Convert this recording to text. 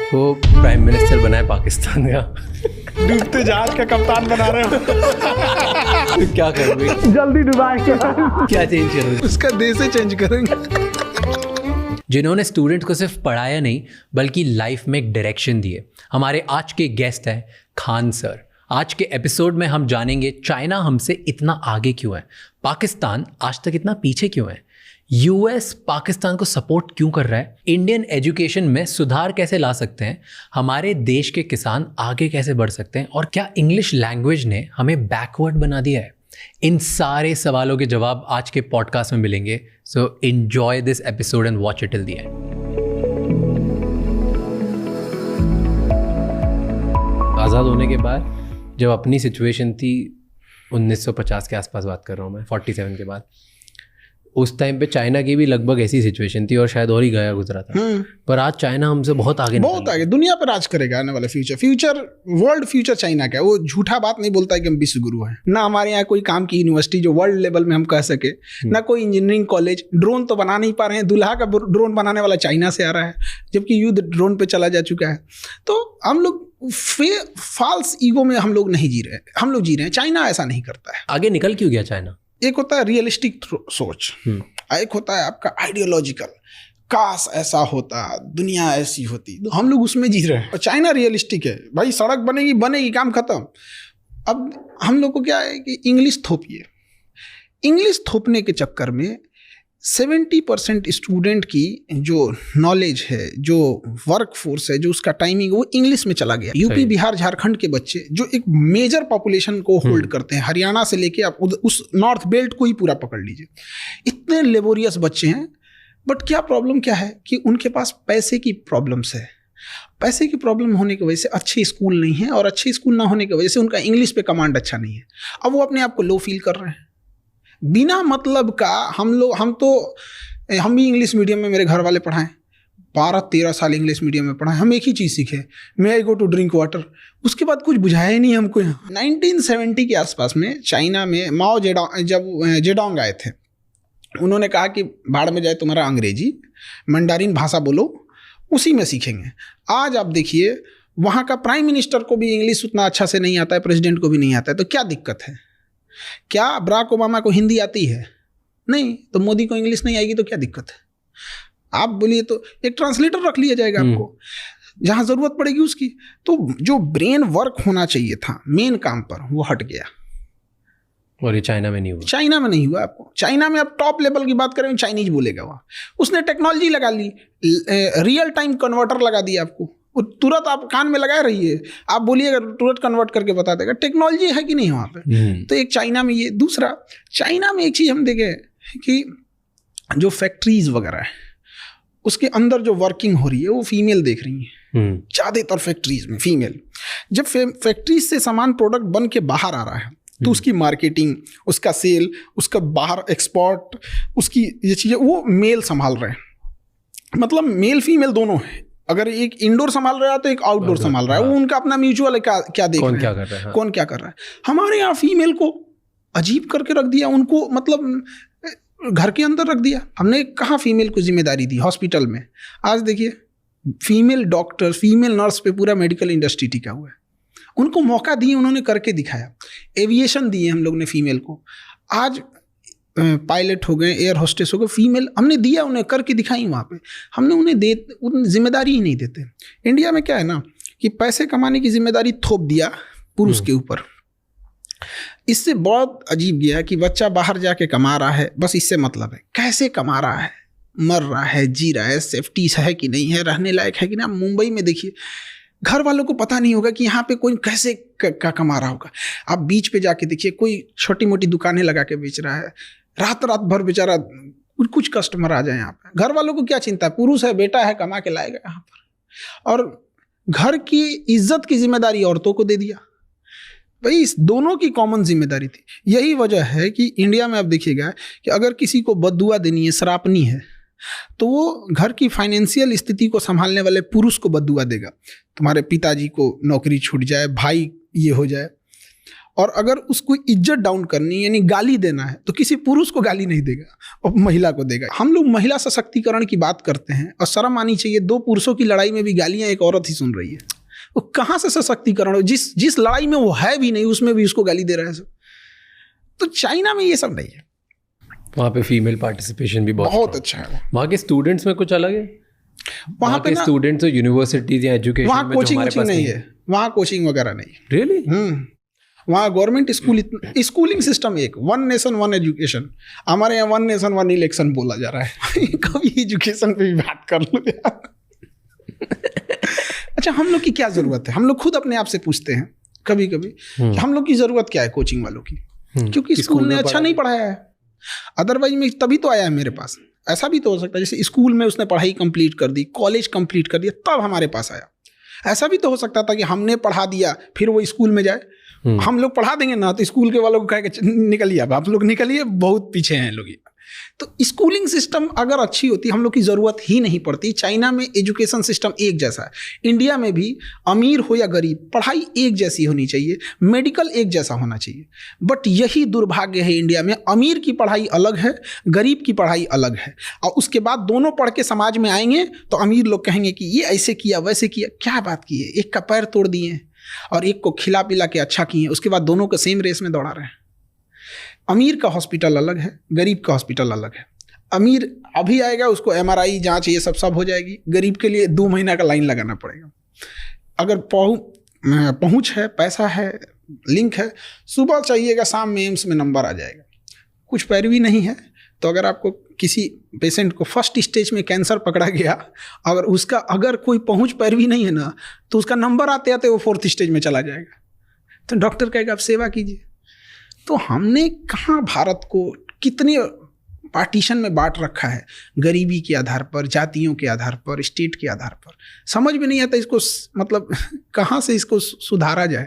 वो prime minister बना है पाकिस्तान का। डूबते जहाज का कप्तान बना रहे हो। तो क्या करोगे? जल्दी डुबाएंगे। क्या चेंज करोगे? उसका देश ही चेंज करेंगे। जिन्होंने स्टूडेंट को सिर्फ पढ़ाया नहीं बल्कि लाइफ में एक डायरेक्शन दिए, हमारे आज के गेस्ट हैं खान सर। आज के एपिसोड में हम जानेंगे चाइना हमसे इतना आगे क्यों है, पाकिस्तान आज तक इतना पीछे क्यों है, यूएस पाकिस्तान को सपोर्ट क्यों कर रहा है, इंडियन एजुकेशन में सुधार कैसे ला सकते हैं, हमारे देश के किसान आगे कैसे बढ़ सकते हैं, और क्या इंग्लिश लैंग्वेज ने हमें बैकवर्ड बना दिया है। इन सारे सवालों के जवाब आज के पॉडकास्ट में मिलेंगे। So enjoy this episode and watch it till the end. आज़ाद होने के बाद जब अपनी सिचुएशन थी 1950 के आसपास बात कर रहा हूँ मैं, 47 के बाद, उस टाइम पे चाइना की भी लगभग ऐसी सिचुएशन थी और शायद और ही गया गुजरा था। पर आज चाइना हमसे बहुत आगे दुनिया पर राज करेगा आने वाला फ्यूचर वर्ल्ड फ्यूचर चाइना का है। वो झूठा बात नहीं बोलता है कि हम विश्व गुरु हैं। ना हमारे यहाँ कोई काम की यूनिवर्सिटी जो वर्ल्ड लेवल में हम कह सके, ना कोई इंजीनियरिंग कॉलेज। ड्रोन तो बना नहीं पा रहे हैं, दूल्हा का ड्रोन बनाने वाला चाइना से आ रहा है, जबकि युद्ध ड्रोन पे चला जा चुका है। तो हम लोग फॉल्स ईगो में हम लोग नहीं जी रहे, हम लोग जी रहे हैं। चाइना ऐसा नहीं करता है। आगे निकल क्यों गया चाइना? एक होता है रियलिस्टिक सोच, एक होता है आपका आइडियोलॉजिकल, काश ऐसा होता, दुनिया ऐसी होती। तो हम लोग उसमें जी रहे हैं। और चाइना रियलिस्टिक है, भाई सड़क बनेगी काम खत्म। अब हम लोग को क्या है कि इंग्लिश थोपिए। इंग्लिश थोपने के चक्कर में 70% स्टूडेंट की जो नॉलेज है, जो वर्क फोर्स है, जो उसका टाइमिंग, वो इंग्लिश में चला गया। यूपी, बिहार, झारखंड के बच्चे जो एक मेजर पॉपुलेशन को होल्ड करते हैं, हरियाणा से लेके आप उस नॉर्थ बेल्ट को ही पूरा पकड़ लीजिए, इतने लेबोरियस बच्चे हैं। बट क्या प्रॉब्लम क्या है कि उनके पास पैसे की प्रॉब्लम्स है। पैसे की प्रॉब्लम होने की वजह से अच्छे स्कूल नहीं है, और अच्छे स्कूल ना होने की वजह से उनका इंग्लिश पे कमांड अच्छा नहीं है। अब वो अपने आप को लो फील कर रहे हैं बिना मतलब का। हम भी इंग्लिश मीडियम में मेरे घर वाले पढ़ाएं, 12-13 साल इंग्लिश मीडियम में पढ़ाएं। हम एक ही चीज़ सीखे, मे आई गो टू ड्रिंक वाटर। उसके बाद कुछ बुझाया ही नहीं हमको। 1970 के आसपास में चाइना में माओ जेडोंग आए थे। उन्होंने कहा कि भाड़ में जाए तुम्हारा अंग्रेजी, मंडारिन भाषा बोलो, उसी में सीखेंगे। आज आप देखिए, वहाँ का प्राइम मिनिस्टर को भी इंग्लिश उतना अच्छा से नहीं आता है, प्रेसिडेंट को भी नहीं आता है। तो क्या दिक्कत है? क्या बराक ओबामा को हिंदी आती है? नहीं। तो मोदी को इंग्लिश नहीं आएगी तो क्या दिक्कत है? आप बोलिए तो एक ट्रांसलेटर रख लिया जाएगा आपको जहां जरूरत पड़ेगी उसकी। तो जो ब्रेन वर्क होना चाहिए था मेन काम पर, वो हट गया। और ये चाइना में नहीं हुआ। चाइना में नहीं हुआ। आपको चाइना में आप टॉप लेवल की बात करें, चाइनीज बोलेगा वहाँ। उसने टेक्नोलॉजी लगा ली, रियल टाइम कन्वर्टर लगा दिया आपको। वो तुरंत आप कान में लगाए रहिए, आप बोलिएगा तुरंत कन्वर्ट करके बता देगा। टेक्नोलॉजी है कि नहीं वहाँ पे? तो एक चाइना में ये। दूसरा, चाइना में एक चीज़ हम देखें कि जो फैक्ट्रीज वगैरह है उसके अंदर जो वर्किंग हो रही है वो फीमेल देख रही है ज़्यादातर फैक्ट्रीज में फीमेल। जब फैक्ट्रीज से सामान प्रोडक्ट बन के बाहर आ रहा है तो उसकी मार्केटिंग, उसका सेल, उसका बाहर एक्सपोर्ट, उसकी ये चीज़ें वो मेल संभाल रहे हैं। मतलब मेल फीमेल दोनों है। अगर एक इंडोर संभाल रहा है तो एक आउटडोर संभाल रहा है। वो उनका अपना म्यूचुअल क्या देख कौन रहे क्या हैं, कर रहा है, कौन क्या कर रहा है। हमारे यहाँ फीमेल को अजीब करके रख दिया, उनको मतलब घर के अंदर रख दिया। हमने कहाँ फीमेल को जिम्मेदारी दी हॉस्पिटल में? आज देखिए, फीमेल डॉक्टर, फीमेल नर्स पे पूरा मेडिकल इंडस्ट्री टिका हुआ है। उनको मौका दिए, उन्होंने करके दिखाया। एविएशन दिए हम लोग ने फीमेल को। आज पायलट हो गए, एयर होस्टेस हो गए, फीमेल हमने दिया, उन्हें करके दिखाई। वहाँ पे हमने उन्हें जिम्मेदारी ही नहीं देते। इंडिया में क्या है ना कि पैसे कमाने की जिम्मेदारी थोप दिया पुरुष के ऊपर। इससे बहुत अजीब गया कि बच्चा बाहर जाके कमा रहा है, बस इससे मतलब है कैसे कमा रहा है, मर रहा है, जी रहा है, सेफ्टी है कि नहीं है, रहने लायक है कि नहीं। मुंबई में देखिए, घर वालों को पता नहीं होगा कि यहाँ पे कोई कैसे कमा रहा होगा। आप बीच पे जाके देखिए, कोई छोटी मोटी दुकानें लगा के बेच रहा है, रात भर बेचारा कुछ कस्टमर आ जाए यहाँ पे। घर वालों को क्या चिंता है, पुरुष है, बेटा है, कमा के लाएगा यहाँ पर। और घर की इज्जत की जिम्मेदारी औरतों को दे दिया। भाई इस दोनों की कॉमन जिम्मेदारी थी। यही वजह है कि इंडिया में आप देखिएगा कि अगर किसी को बद्दुआ देनी है, सरापनी है, तो वो घर की फाइनेंशियल स्थिति को संभालने वाले पुरुष को बद्दुआ देगा। तुम्हारे पिताजी को नौकरी छूट जाए, भाई ये हो जाए। और अगर उसको इज्जत डाउन करनी यानी गाली देना है तो किसी पुरुष को गाली नहीं देगा और महिला को देगा। हम लोग महिला सशक्तिकरण की बात करते हैं और शर्म आनी चाहिए, दो पुरुषों की लड़ाई में भी गालियां एक औरत ही सुन रही है। वो कहाँ से सशक्तिकरण हो? जिस लड़ाई में वो है भी नहीं उसमें भी उसको गाली दे रहा है सब। तो चाइना में ये सब नहीं है, वहाँ पे फीमेल पार्टिसिपेशन भी बहुत अच्छा है। वहाँ के स्टूडेंट्स में कुछ अलग है? वहाँ पे स्टूडेंट्स और यूनिवर्सिटीज या एजुकेशन वहाँ कोचिंग नहीं है, वहाँ कोचिंग वगैरह नहीं। रियली? वहाँ गवर्नमेंट स्कूल, स्कूलिंग सिस्टम एक, वन नेशन वन एजुकेशन। हमारे यहाँ वन नेशन वन इलेक्शन बोला जा रहा है। कभी एजुकेशन पे भी बात कर लो यार। अच्छा, हम लोग की क्या जरूरत है? हम लोग खुद अपने आप से पूछते हैं कभी कभी कि हम लोग की जरूरत क्या है कोचिंग वालों की? क्योंकि स्कूल ने अच्छा नहीं पढ़ाया है। अदरवाइज में तभी तो आया है मेरे पास। ऐसा भी तो हो सकता है जैसे स्कूल में उसने पढ़ाई कंप्लीट कर दी, कॉलेज कंप्लीट कर दिया, तब हमारे पास आया। ऐसा भी तो हो सकता था कि हमने पढ़ा दिया फिर वो स्कूल में जाए। हम लोग पढ़ा देंगे ना तो स्कूल के वालों को कहेगा निकलिए, अब आप लोग निकलिए, बहुत पीछे हैं लोग। तो स्कूलिंग सिस्टम अगर अच्छी होती हम लोग की ज़रूरत ही नहीं पड़ती। चाइना में एजुकेशन सिस्टम एक जैसा है, इंडिया में भी अमीर हो या गरीब पढ़ाई एक जैसी होनी चाहिए, मेडिकल एक जैसा होना चाहिए। बट यही दुर्भाग्य है, इंडिया में अमीर की पढ़ाई अलग है, गरीब की पढ़ाई अलग है। और उसके बाद दोनों पढ़ के समाज में आएंगे तो अमीर लोग कहेंगे कि ये ऐसे किया वैसे किया। क्या बात की है? एक का पैर तोड़ दिए और एक को खिला पिला के अच्छा किए, उसके बाद दोनों को सेम रेस में दौड़ा रहे हैं। अमीर का हॉस्पिटल अलग है, गरीब का हॉस्पिटल अलग है। अमीर अभी आएगा, उसको MRI जांच ये सब हो जाएगी। गरीब के लिए 2 महीना का लाइन लगाना पड़ेगा। अगर पहुंच है, पैसा है, लिंक है, सुबह चाहिएगा शाम में एम्स में नंबर आ जाएगा। कुछ पैरवी नहीं है तो अगर आपको किसी पेशेंट को फर्स्ट स्टेज में कैंसर पकड़ा गया, अगर कोई पहुंच पैरवी नहीं है ना तो उसका नंबर आते आते वो 4th स्टेज में चला जाएगा। तो डॉक्टर कहेगा आप सेवा कीजिए। तो हमने कहाँ भारत को कितने पार्टीशन में बांट रखा है, गरीबी के आधार पर, जातियों के आधार पर, स्टेट के आधार पर। समझ में नहीं आता इसको, मतलब कहाँ से इसको सुधारा जाए।